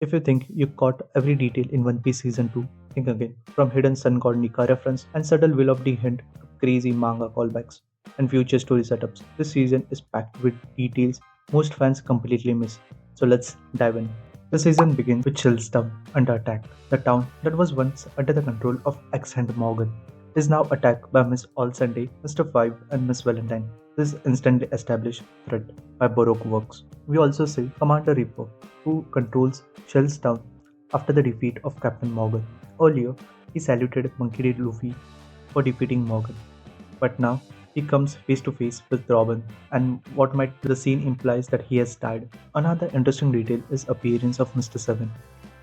If you think you caught every detail in One Piece Season 2, think again. From hidden Sun God Nika reference and subtle Will of the hint to crazy manga callbacks and future story setups, this season is packed with details most fans completely miss. So let's dive in. The season begins with Town under attack. The town that was once under the control of ex-hand Morgan is now attacked by Miss All Sunday, Mr. Five, and Miss Valentine. This instantly established threat by Baroque works. We also see Commander Reaper, who controls Town after the defeat of Captain Morgan. Earlier, he saluted Monkey D. Luffy for defeating Morgan, but now he comes face to face with Robin, and what might the scene implies that he has died. Another interesting detail is appearance of Mr. Seven.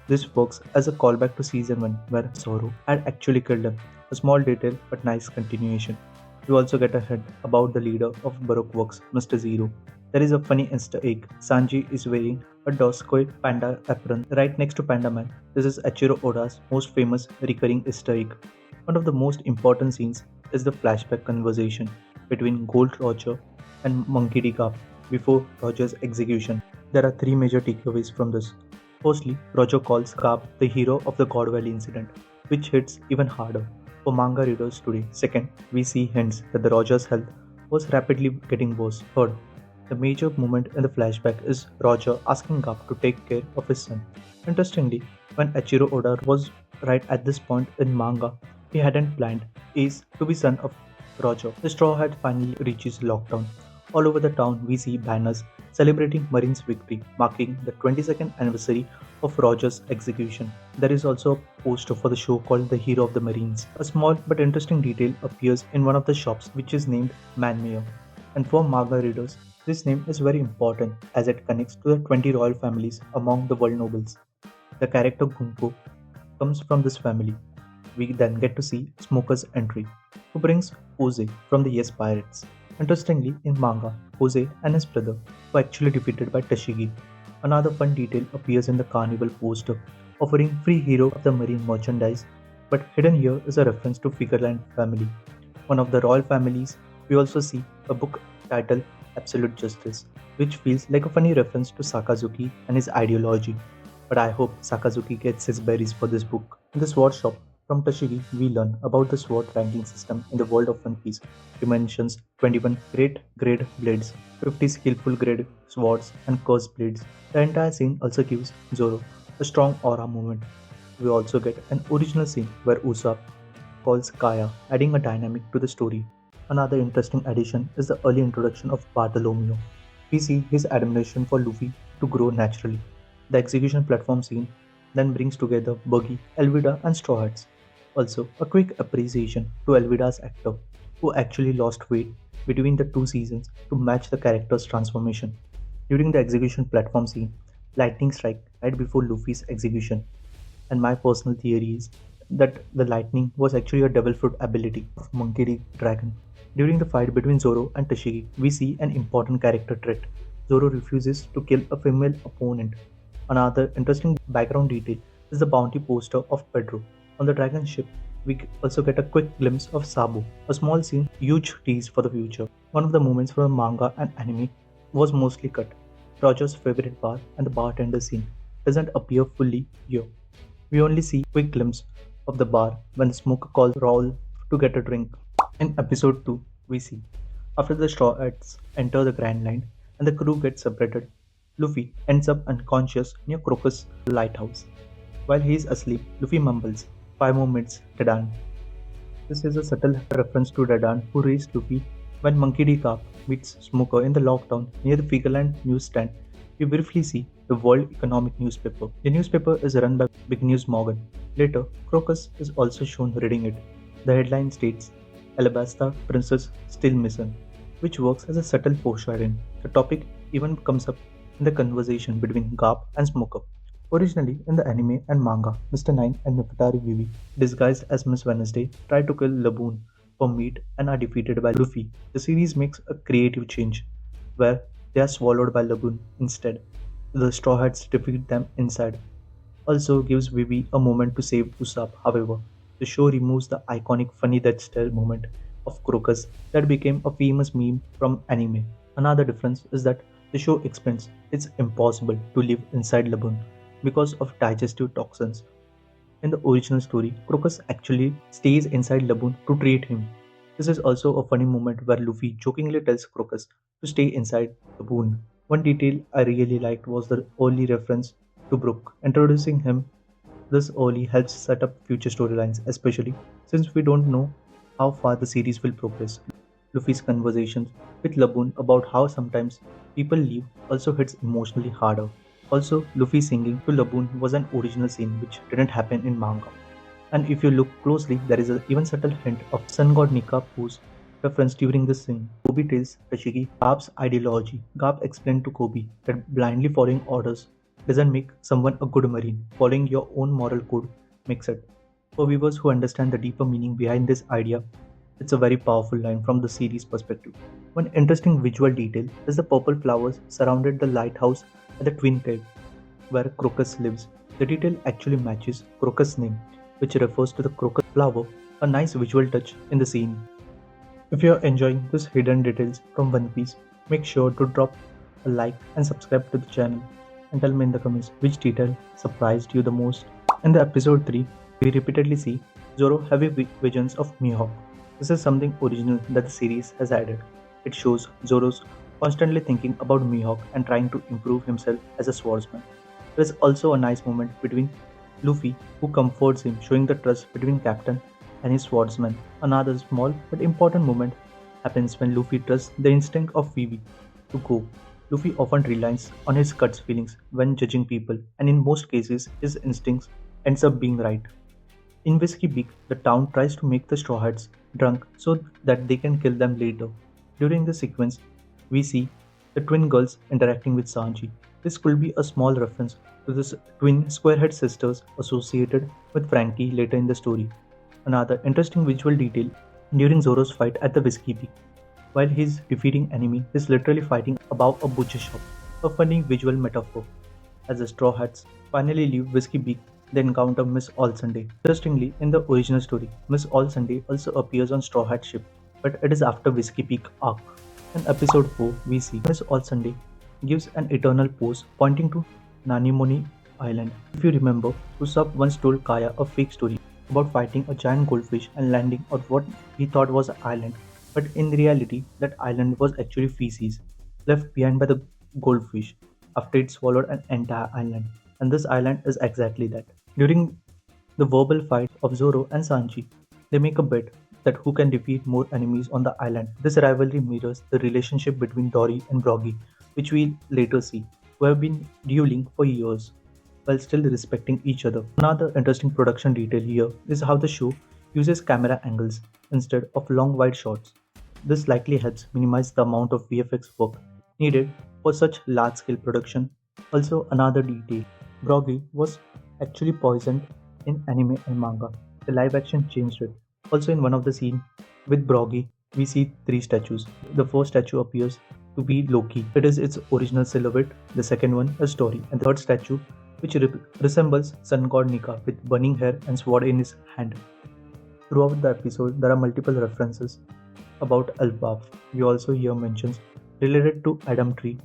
This works as a callback to season 1 where Zoro had actually killed him. A small detail but nice continuation. We also get a hint about the leader of Baroque Works, Mr. Zero. There is a funny Easter egg. Sanji is wearing a Doskoy panda apron right next to Panda Man. This is Eiichiro Oda's most famous recurring Easter egg. One of the most important scenes is the flashback conversation between Gold Roger and Monkey D. Garp before Roger's execution. There are three major takeaways from this. Firstly, Roger calls Garp the hero of the God Valley incident, which hits even harder for manga readers today. Second, we see hints that the Roger's health was rapidly getting worse. Third, the major moment in the flashback is Roger asking Garp to take care of his son. Interestingly, when Eiichiro Oda was right at this point in manga, he hadn't planned Ace to be son of Roger. The Straw Hat finally reaches lockdown. All over the town, we see banners celebrating Marine's victory, marking the 22nd anniversary of Roger's execution. There is also a poster for the show called The Hero of the Marines. A small but interesting detail appears in one of the shops, which is named Manmere. And for manga readers, this name is very important as it connects to the 20 royal families among the world nobles. The character Gunko comes from this family. We then get to see Smoker's entry, who brings Jose from the Yes Pirates. Interestingly, in manga, Jose and his brother were actually defeated by Tashigi. Another fun detail appears in the carnival poster, offering free Hero of the Marine merchandise, but hidden here is a reference to Figureland family. One of the royal families. We also see a book titled Absolute Justice, which feels like a funny reference to Sakazuki and his ideology. But I hope Sakazuki gets his berries for this book. In the sword shop, from Tashigi, we learn about the sword ranking system in the world of One Piece. He mentions 21 great grade blades, 50 skillful grade swords, and cursed blades. The entire scene also gives Zoro a strong aura moment. We also get an original scene where Usopp calls Kaya, adding a dynamic to the story. Another interesting addition is the early introduction of Bartholomew. We see his admiration for Luffy to grow naturally. The execution platform scene then brings together Buggy, Elvida, and Straw Hats. Also, a quick appreciation to Elvida's actor, who actually lost weight between the two seasons to match the character's transformation. During the execution platform scene, lightning strike right before Luffy's execution, and my personal theory is that the lightning was actually a devil fruit ability of Monkey D. Dragon. During the fight between Zoro and Tashigi, we see an important character trait. Zoro refuses to kill a female opponent. Another interesting background detail is the bounty poster of Pedro. On the dragon ship, we also get a quick glimpse of Sabo, a small scene, huge tease for the future. One of the moments from the manga and anime was mostly cut. Roger's favorite bar and the bartender scene doesn't appear fully here. We only see a quick glimpse of the bar when Smoker calls Raul to get a drink. In episode 2, we see after the Straw Hats enter the Grand Line and the crew gets separated, Luffy ends up unconscious near Crocus lighthouse. While he is asleep, Luffy mumbles, 5 more minutes, Dadan. This is a subtle reference to Dadan who raised Luffy when Monkey D. Garp meets Smoker in the lockdown near the Figureland newsstand. We briefly see the World Economic newspaper. The newspaper is run by Big News Morgan. Later, Crocus is also shown reading it. The headline states, Alabasta Princess Still Missing, which works as a subtle foreshadowing. The topic even comes up in the conversation between Garp and Smoker. Originally in the anime and manga, Mr. Nine and Nefertari Vivi, disguised as Miss Wednesday, try to kill Laboon for meat and are defeated by Luffy. The series makes a creative change, where they are swallowed by Laboon instead. The Straw Hats defeat them inside. Also gives Vivi a moment to save Usopp. However, the show removes the iconic funny that stare moment of Crocus that became a famous meme from anime. Another difference is that the show explains it's impossible to live inside Laboon. because of digestive toxins. In the original story, Crocus actually stays inside Laboon to treat him. This is also a funny moment where Luffy jokingly tells Crocus to stay inside Laboon. One detail I really liked was the early reference to Brook. Introducing him this early helps set up future storylines, especially since we don't know how far the series will progress. Luffy's conversations with Laboon about how sometimes people leave also hits emotionally harder. Also, Luffy singing to Laboon was an original scene which didn't happen in manga. And if you look closely, there is an even subtle hint of Sun God Nika pose reference during this scene. Kobe tells Tashigi Garp's ideology. Garp explained to Kobe that blindly following orders doesn't make someone a good marine. Following your own moral code makes it. For viewers who understand the deeper meaning behind this idea, it's a very powerful line from the series perspective. One interesting visual detail is the purple flowers surrounded the lighthouse at the Twin Cave where Crocus lives. The detail actually matches Crocus' name, which refers to the crocus flower, a nice visual touch in the scene. If you are enjoying these hidden details from One Piece, make sure to drop a like and subscribe to the channel and tell me in the comments which detail surprised you the most. In the episode 3, we repeatedly see Zoro having visions of Mihawk. This is something original that the series has added. It shows Zoro's constantly thinking about Mihawk and trying to improve himself as a swordsman. There is also a nice moment between Luffy, who comforts him, showing the trust between Captain and his swordsman. Another small but important moment happens when Luffy trusts the instinct of Vivi to go. Luffy often relies on his gut feelings when judging people, and in most cases, his instincts ends up being right. In Whiskey Beak, the town tries to make the Straw Hats drunk so that they can kill them later. During the sequence, we see the twin girls interacting with Sanji. This could be a small reference to the twin squarehead sisters associated with Frankie later in the story. Another interesting visual detail during Zoro's fight at the Whiskey Peak. While he's defeating enemy, he's literally fighting above a butcher shop, a funny visual metaphor. As the Straw Hats finally leave Whiskey Peak, they encounter Miss All Sunday. Interestingly, in the original story, Miss All Sunday also appears on Straw Hat ship, but it is after Whiskey Peak arc. In episode 4, we see Miss All Sunday gives an eternal pose pointing to Nanimoni Island. If you remember, Usopp once told Kaya a fake story about fighting a giant goldfish and landing on what he thought was an island, but in reality, that island was actually feces left behind by the goldfish after it swallowed an entire island. And this island is exactly that. During the verbal fight of Zoro and Sanji, they make a bet that who can defeat more enemies on the island. This rivalry mirrors the relationship between Dory and Broggy, which we later see, who have been dueling for years while still respecting each other. Another interesting production detail here is how the show uses camera angles instead of long wide shots. This likely helps minimize the amount of VFX work needed for such large scale production. Also, another detail, Broggy was actually poisoned in anime and manga. The live action changed it. Also, in one of the scenes with Broggy, we see 3 statues. The first statue appears to be Loki. It is its original silhouette. The second one is Dory, and the third statue, which resembles Sun God Nika with burning hair and sword in his hand. Throughout the episode, there are multiple references about Elbaf. We also hear mentions related to Adam Tree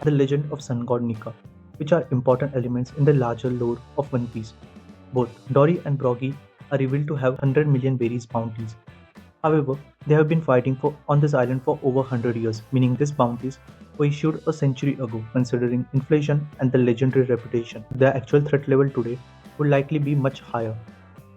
and the legend of Sun God Nika, which are important elements in the larger lore of One Piece. Both Dory and Broggy are revealed to have 100 million berries bounties. However, they have been fighting on this island for over 100 years, meaning these bounties were issued a century ago. Considering inflation and the legendary reputation, the actual threat level today would likely be much higher.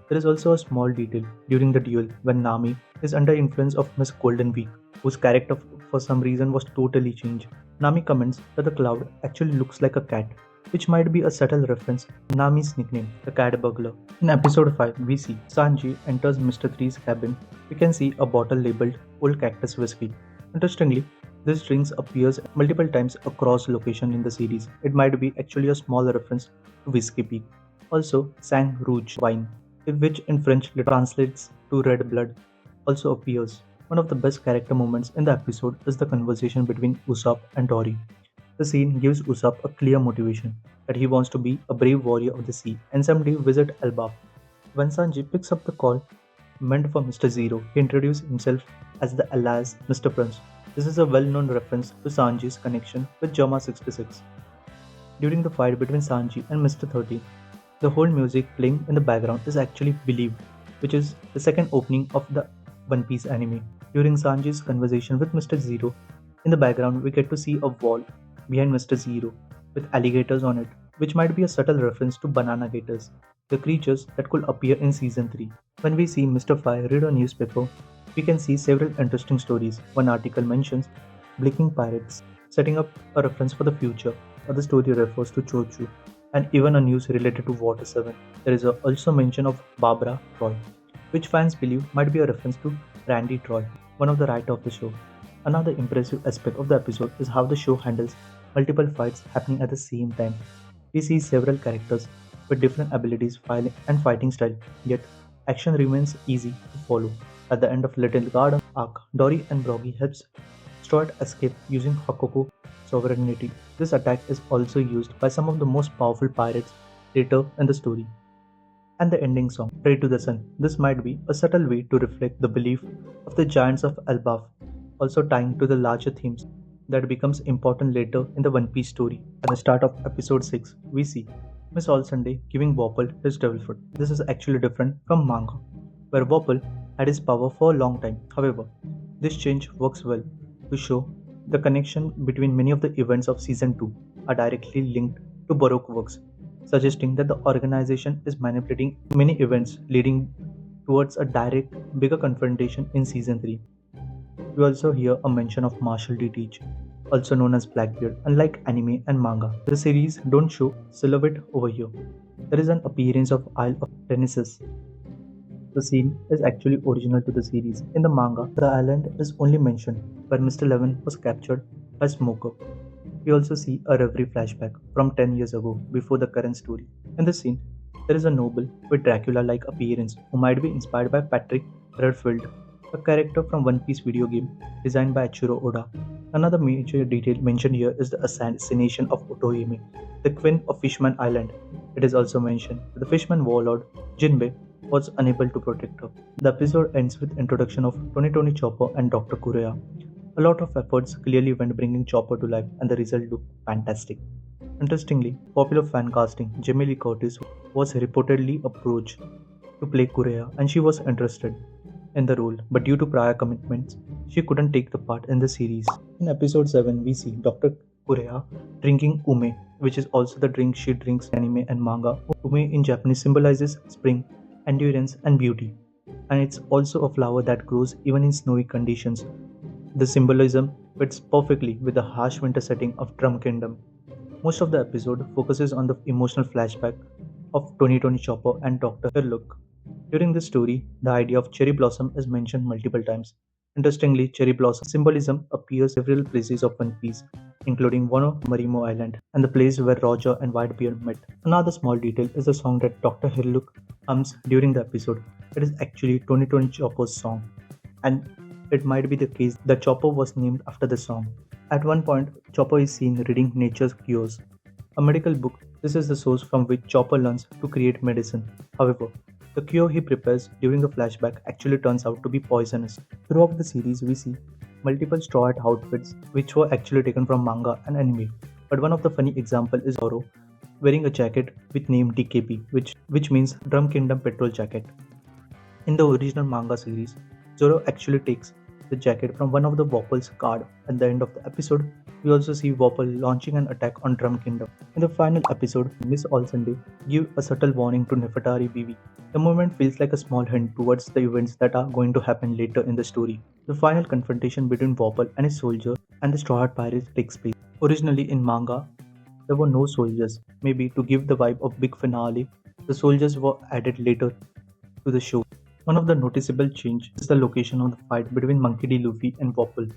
There is also a small detail during the duel when Nami is under influence of Miss Golden Week, whose character for some reason was totally changed. Nami comments that the cloud actually looks like a cat, which might be a subtle reference to Nami's nickname, the Cat Burglar. In episode 5, we see Sanji enters Mr. 3's cabin. We can see a bottle labeled Old Cactus Whiskey. Interestingly, this drink appears multiple times across location in the series. It might be actually a small reference to Whiskey Peak. Also, Sang Rouge wine, which in French translates to red blood, also appears. One of the best character moments in the episode is the conversation between Usopp and Dory. The scene gives Usopp a clear motivation that he wants to be a brave warrior of the sea and someday visit Elbaf. When Sanji picks up the call meant for Mr. Zero, he introduces himself as the alias Mr. Prince. This is a well-known reference to Sanji's connection with Jama 66. During the fight between Sanji and Mr. 13, the whole music playing in the background is actually Believed, which is the second opening of the One Piece anime. During Sanji's conversation with Mr. Zero, in the background we get to see a wall behind Mr. Zero with alligators on it, which might be a subtle reference to banana gators, the creatures that could appear in season 3. When we see Mr. Fry read a newspaper, we can see several interesting stories. One article mentions blinking pirates, setting up a reference for the future. Other story refers to Chochu, and even a news related to Water 7. There is also mention of Barbara Troy, which fans believe might be a reference to Randy Troy, one of the writers of the show. Another impressive aspect of the episode is how the show handles multiple fights happening at the same time. We see several characters with different abilities and fighting style, yet action remains easy to follow. At the end of Little Garden arc, Dory and Broggy helps Stuart escape using Hakoku sovereignty. This attack is also used by some of the most powerful pirates later in the story. And the ending song, Pray to the Sun. This might be a subtle way to reflect the belief of the giants of Elbaf, also tying to the larger themes that becomes important later in the One Piece story. At the start of episode 6, we see Miss All Sunday giving Wapol his devil fruit. This is actually different from manga, where Wapol had his power for a long time. However, this change works well to show the connection between many of the events of season 2 are directly linked to Baroque works, suggesting that the organization is manipulating many events leading towards a direct, bigger confrontation in season 3. We also hear a mention of Marshall D. Teach, also known as Blackbeard. Unlike anime and manga, the series don't show silhouette over here. There is an appearance of Isle of Renaissance. The scene is actually original to the series. In the manga, the island is only mentioned where Mr. 11 was captured by Smoker. We also see a Reverie flashback from 10 years ago before the current story. In the scene, there is a noble with Dracula-like appearance who might be inspired by Patrick Redfield, a character from One Piece video game designed by Eiichiro Oda. Another major detail mentioned here is the assassination of Otohime, the queen of Fishman Island. It is also mentioned that the Fishman warlord, Jinbei, was unable to protect her. The episode ends with introduction of Tony Chopper and Dr. Kureha. A lot of efforts clearly went bringing Chopper to life and the result looked fantastic. Interestingly, popular fan casting Jamie Lee Curtis was reportedly approached to play Kureha and she was interested in the role, but due to prior commitments, she couldn't take the part in the series. In episode 7, we see Dr. Kureha drinking ume, which is also the drink she drinks in anime and manga. Ume in Japanese symbolizes spring, endurance, and beauty, and it's also a flower that grows even in snowy conditions. The symbolism fits perfectly with the harsh winter setting of Drum Kingdom. Most of the episode focuses on the emotional flashback of Tony Chopper and Dr. Hirlook. During this story, the idea of cherry blossom is mentioned multiple times. Interestingly, cherry blossom symbolism appears several places of One Piece, including Wano Marimo Island and the place where Roger and Whitebeard met. Another small detail is the song that Dr. Hirlook hums during the episode. It is actually Tony Chopper's song, and it might be the case that Chopper was named after the song. At one point, Chopper is seen reading Nature's Cures, a medical book. This is the source from which Chopper learns to create medicine. However, the cure he prepares during the flashback actually turns out to be poisonous. Throughout the series, we see multiple straw hat outfits which were actually taken from manga and anime. But one of the funny examples is Zoro wearing a jacket with name DKP, which means Drum Kingdom Petrol Jacket. In the original manga series, Zoro actually takes the jacket from one of the Wapol's card. At the end of the episode, we also see Wapol launching an attack on Drum Kingdom. In the final episode, Miss All Sunday gives a subtle warning to Nefertari Vivi. The moment feels like a small hint towards the events that are going to happen later in the story. The final confrontation between Wapol and his soldier and the Straw Hat Pirates takes place. Originally in manga, there were no soldiers. Maybe to give the vibe of big finale, the soldiers were added later to the show. One of the noticeable change is the location of the fight between Monkey D. Luffy and Wapol.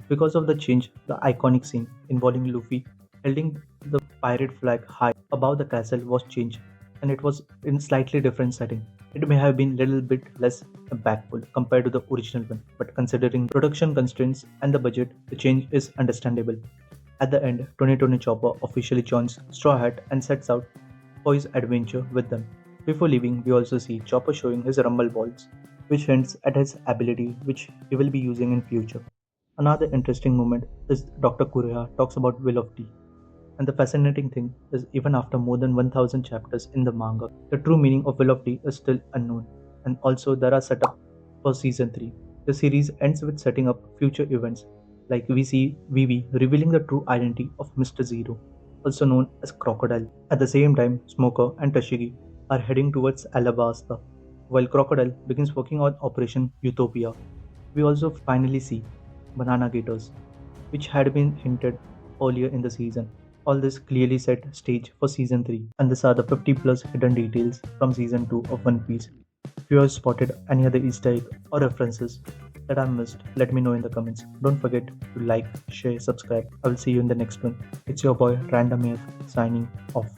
Because of the change, the iconic scene involving Luffy holding the pirate flag high above the castle was changed, and it was in slightly different setting. It may have been a little bit less impactful compared to the original one, but considering production constraints and the budget, the change is understandable. At the end, Tony Chopper officially joins Straw Hat and sets out for his adventure with them. Before leaving, we also see Chopper showing his rumble balls, which hints at his ability which he will be using in future. Another interesting moment is Dr. Kureha talks about Will of Tea, And the fascinating thing is, even after more than 1000 chapters in the manga, the true meaning of Will of D is still unknown. And also, there are setup for season 3. The series ends with setting up future events, like we see Vivi revealing the true identity of Mr. Zero, also known as Crocodile. At the same time, Smoker and Tashigi are heading towards Alabasta, while Crocodile begins working on Operation Utopia. We also finally see Banana Gators, which had been hinted earlier in the season. All this clearly set stage for season 3, and these are the 50 plus hidden details from season 2 of One Piece. If you have spotted any other Easter egg or references that I missed, let me know in the comments. Don't forget to like, share, subscribe. I will see you in the next one. It's your boy Random AF signing off.